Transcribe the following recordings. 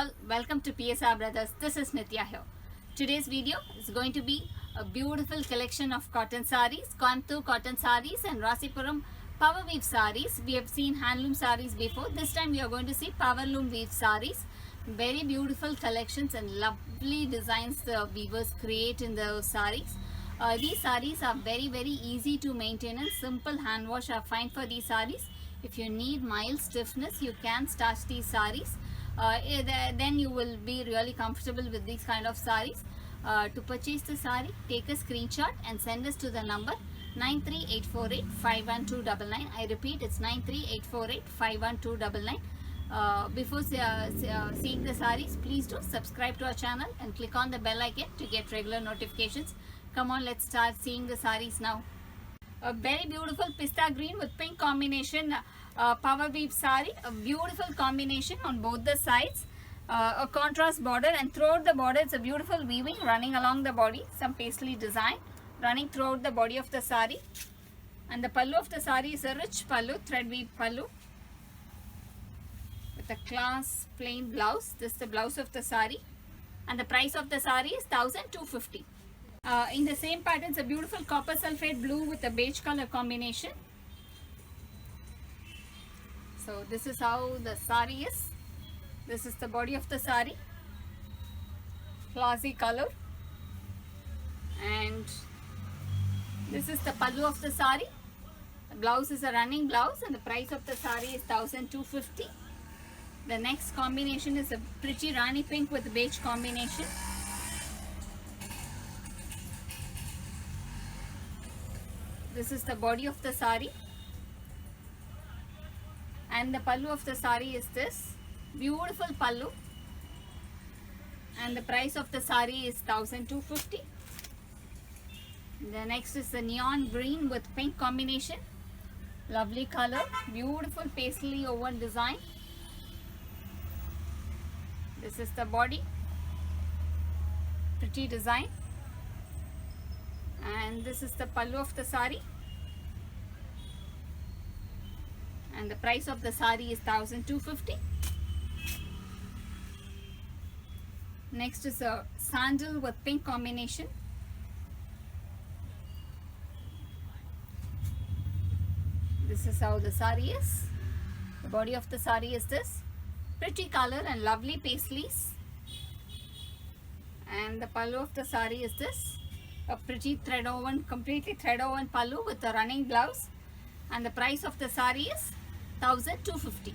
all, welcome to PSR Brothers. This is Nitya here. Today's video is going to be a beautiful collection of cotton sarees, Coimbatore cotton sarees and Rasipuram power weave sarees. We have seen handloom sarees before. This time we are going to see power loom weave sarees. Very beautiful collections and lovely designs the weavers create in the sarees. These sarees are very easy to maintain and simple hand wash are fine for these sarees. If you need mild stiffness, you can starch these sarees. Then you will be really comfortable with these kind of sarees. To purchase the saree, take a screenshot and send us to the number 938485129. I repeat, it's 938485129. Before seeing the sarees, please do subscribe to our channel and click on the bell icon to get regular notifications. Come on, let's start seeing the sarees now. A very beautiful pista green with pink combination power weave saree. A beautiful combination on both the sides. A contrast border, and throughout the border it's a beautiful weaving running along the body. Some paisley design running throughout the body of the saree. And the pallu of the saree is a rich pallu, thread weave pallu. With a class plain blouse. This is the blouse of the saree. And the price of the saree is 1250. In the same pattern, it's a beautiful copper sulphate blue with a beige color combination. So this is how the saree is. This is the body of the saree. Classy color. And this is the pallu of the saree. The blouse is a running blouse and the price of the saree is 1250. The next combination is a pretty Rani pink with beige combination. This is the body of the saree, and the pallu of the saree is this beautiful pallu, and the price of the saree is 1250. The next is the neon green with pink combination. Lovely color, beautiful paisley woven design. This is the body, pretty design. And this is the pallu of the saree, and the price of the saree is 1250. Next is a sandal with pink combination. This is how the saree is. The body of the saree is this pretty color and lovely paisleys, and the pallu of the saree is this a pretty thread woven, completely thread woven pallu with a running blouse, and the price of the saree is 1250.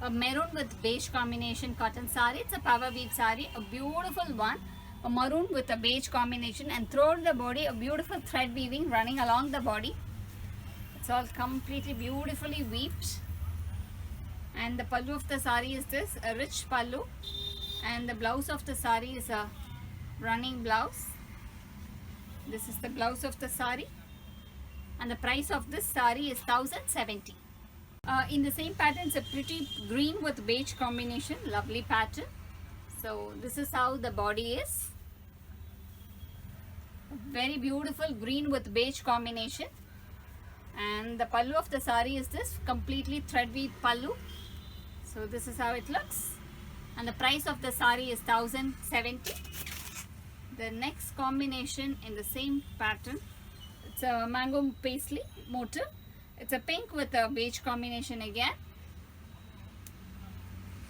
A maroon with beige combination cotton saree. It's a power weave saree, a beautiful one. A maroon with a beige combination, and throughout the body a beautiful thread weaving running along the body. It's all completely beautifully weaved. And the pallu of the saree is this, a rich pallu, and the blouse of the saree is a running blouse. This is the blouse of the saree, and the price of this saree is 1070. In the same pattern, it's a pretty green with beige combination, lovely pattern. So this is how the body is. Very beautiful green with beige combination, and the pallu of the saree is this completely thread weave pallu. So this is how it looks, and the price of the saree is 1070. The next combination in the same pattern, it's a mango paisley motif. It's a pink with a beige combination again.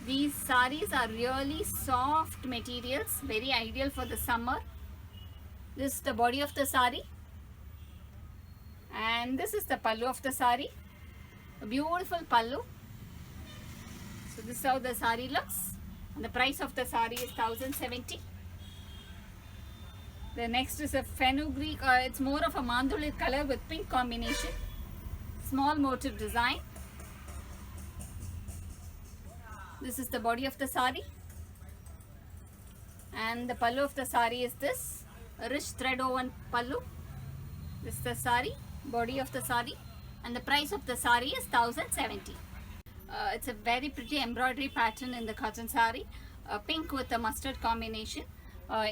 These sarees are really soft materials, very ideal for the summer. This is the body of the saree, and this is the pallu of the saree, a beautiful pallu. So this is how the saree looks, and the price of the saree is 1070. The next is a fenugreek, it's more of a mandoli color with pink combination. Small motif design. This is the body of the saree, and the pallu of the saree is this, a rich thread woven pallu. This is the saree, body of the saree, and the price of the saree is 1070. It's a very pretty embroidery pattern in the cotton saree, pink with a mustard combination.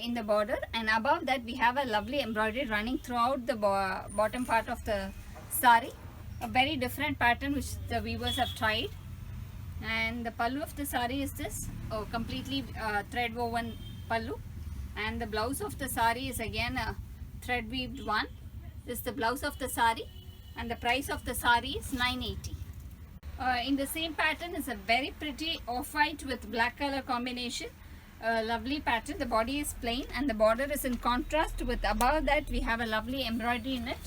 In the border, and above that we have a lovely embroidery running throughout the bottom part of the saree. A very different pattern which the weavers have tried. And the pallu of the sari is this, completely thread woven pallu. And the blouse of the sari is again a thread weaved one. This is the blouse of the sari, and the price of the sari is 980. In the same pattern is a very pretty off-white with black color combination. Lovely pattern. The body is plain and the border is in contrast with above that we have a lovely embroidery in it.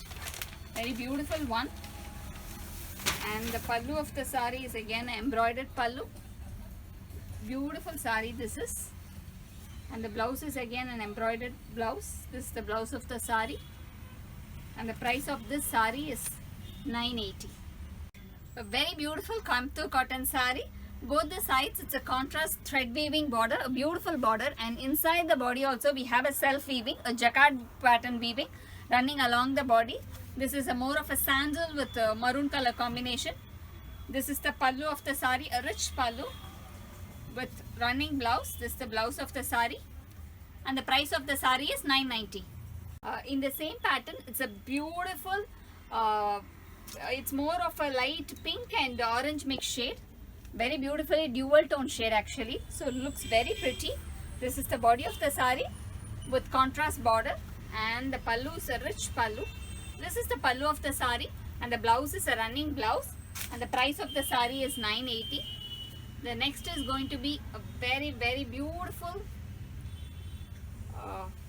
Very beautiful one. And the pallu of the sari is again an embroidered pallu. Beautiful sari this is. And the blouse is again an embroidered blouse. This is the blouse of the sari. And the price of this sari is 980. A very beautiful Coimbatore cotton sari. Both the sides it's a contrast thread weaving border, a beautiful border, and inside the body also we have a self weaving, a jacquard pattern weaving running along the body. This is a more of a sandal with a maroon color combination. This is the pallu of the sari, a rich pallu with running blouse. This is the blouse of the sari, and the price of the sari is 990. In the same pattern, it's a beautiful, it's more of a light pink and orange mixed shade. Very beautifully dual tone shade actually, so it looks very pretty. This is the body of the sari with contrast border, and the pallu is a rich pallu. This is the pallu of the sari, and the blouse is a running blouse, and the price of the sari is 980. The next is going to be a very beautiful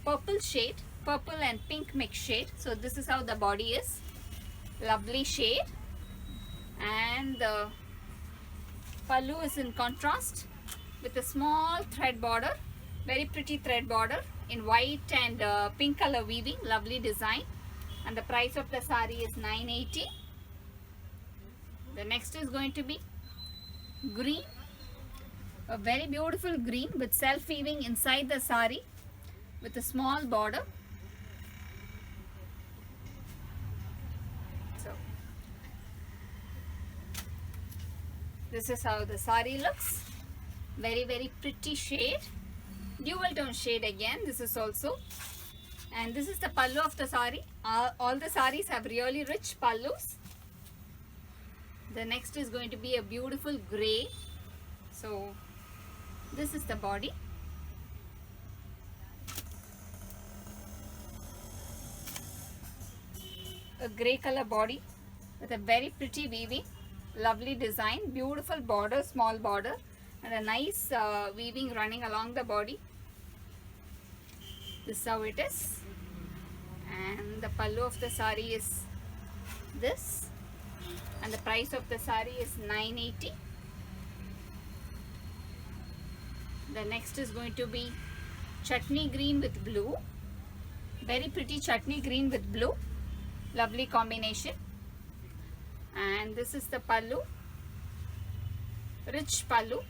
purple shade, purple and pink mixed shade. So this is how the body is, lovely shade, and the pallu is in contrast with a small thread border, very pretty thread border in white and pink color weaving, lovely design, and the price of the sari is 980. The next is going to be green, a very beautiful green with self weaving inside the sari with a small border. This is how the sari looks. Very pretty shade, dual tone shade again. This is also, and this is the pallu of the sari. All the saris have really rich pallus. The next is going to be a beautiful grey. So this is the body. A grey color body with a very pretty weaving. Lovely design, beautiful border, small border, and a nice weaving running along the body. This is how it is. And the pallu of the sari is this, and the price of the sari is 980. The next is going to be chutney green with blue, very pretty chutney green with blue, lovely combination. And this is the pallu, rich pallu.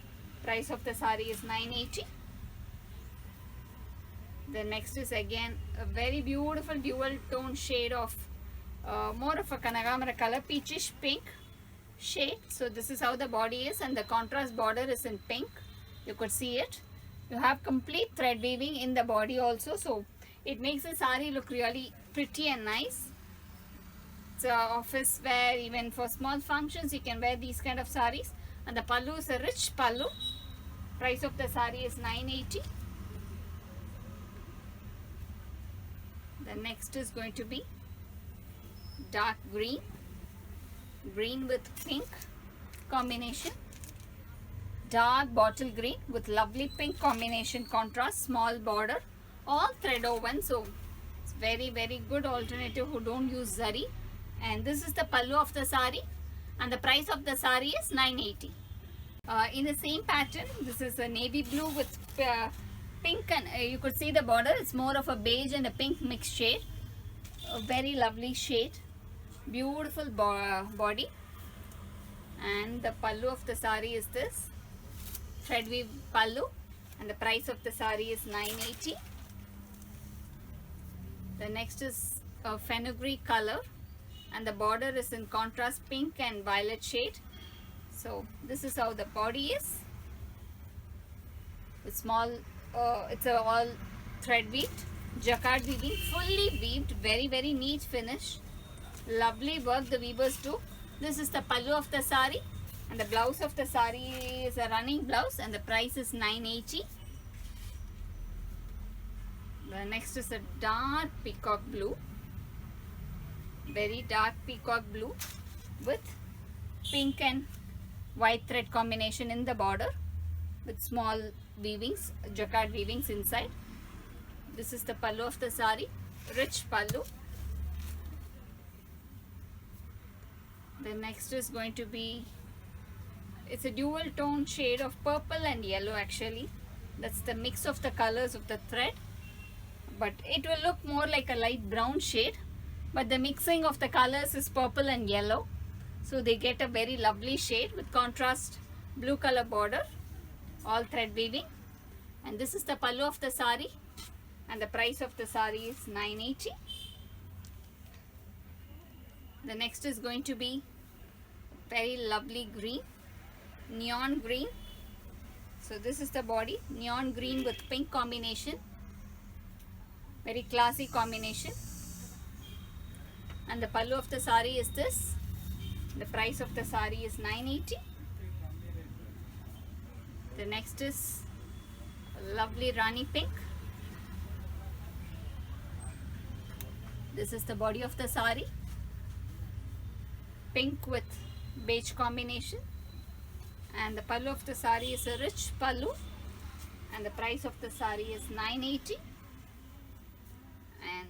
Price of the sari is 980. The next is again a very beautiful dual tone shade of more of a Kanagamara color, peachish pink shade. So this is how the body is, and the contrast border is in pink. You could see it. You have complete thread weaving in the body also, so it makes the sari look really pretty and nice. Office wear, even for small functions you can wear these kind of saris. And the pallu is a rich pallu. Price of the sari is 980. The next is going to be dark green, green with pink combination, dark bottle green with lovely pink combination contrast, small border, all thread woven. So it's very good alternative who don't use zari. And this is the pallu of the sari, and the price of the sari is 980. In the same pattern, this is a navy blue with pink, and you could see the border. It's more of a beige and a pink mixed shade. A very lovely shade, beautiful body. And the pallu of the sari is this, thread weave pallu, and the price of the sari is 980. The next is a fenugreek color, and the border is in contrast pink and violet shade. So this is how the body is. With small, it's a all thread weaved, jacquard weaving, fully weaved, very neat finish. Lovely work the weavers do. This is the pallu of the sari, And the blouse of the sari is a running blouse and the price is 980. The next is a dark peacock blue, very dark peacock blue with pink and white thread combination in the border with small weavings, jacquard weavings inside. This is the pallu of the sari, rich pallu. The next is going to be, it's a dual tone shade of purple and yellow actually. That's the mix of the colors of the thread. But it will look more like a light brown shade, but the mixing of the colors is purple and yellow, so they get a very lovely shade with contrast blue color border, all thread weaving. And this is the pallu of the sari and the price of the sari is 980. The next is going to be very lovely green, neon green. So this is the body, neon green with pink combination. Very classy combination. And the pallu of the sari is this. The price of the sari is 980. The next is a lovely Rani pink. This is the body of the sari. Pink with beige combination. And the pallu of the sari is a rich pallu. And the price of the sari is 980. And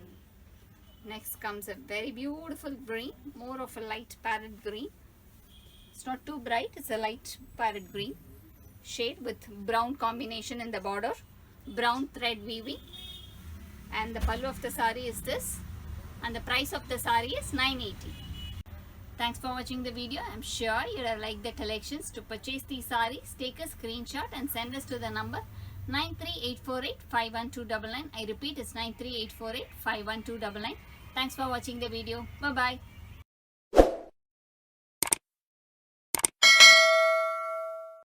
next comes a very beautiful green, more of a light parrot green. It's not too bright, it's a light parrot green shade with brown combination in the border, brown thread weaving. And the pallu of the sari is this, and the price of the sari is 980. Thanks for watching the video. I'm sure you have liked the collections. To purchase these saris, take a screenshot and send us to the number 93848-51299. I repeat, it's 93848-51299. Thanks for watching the video. Bye bye.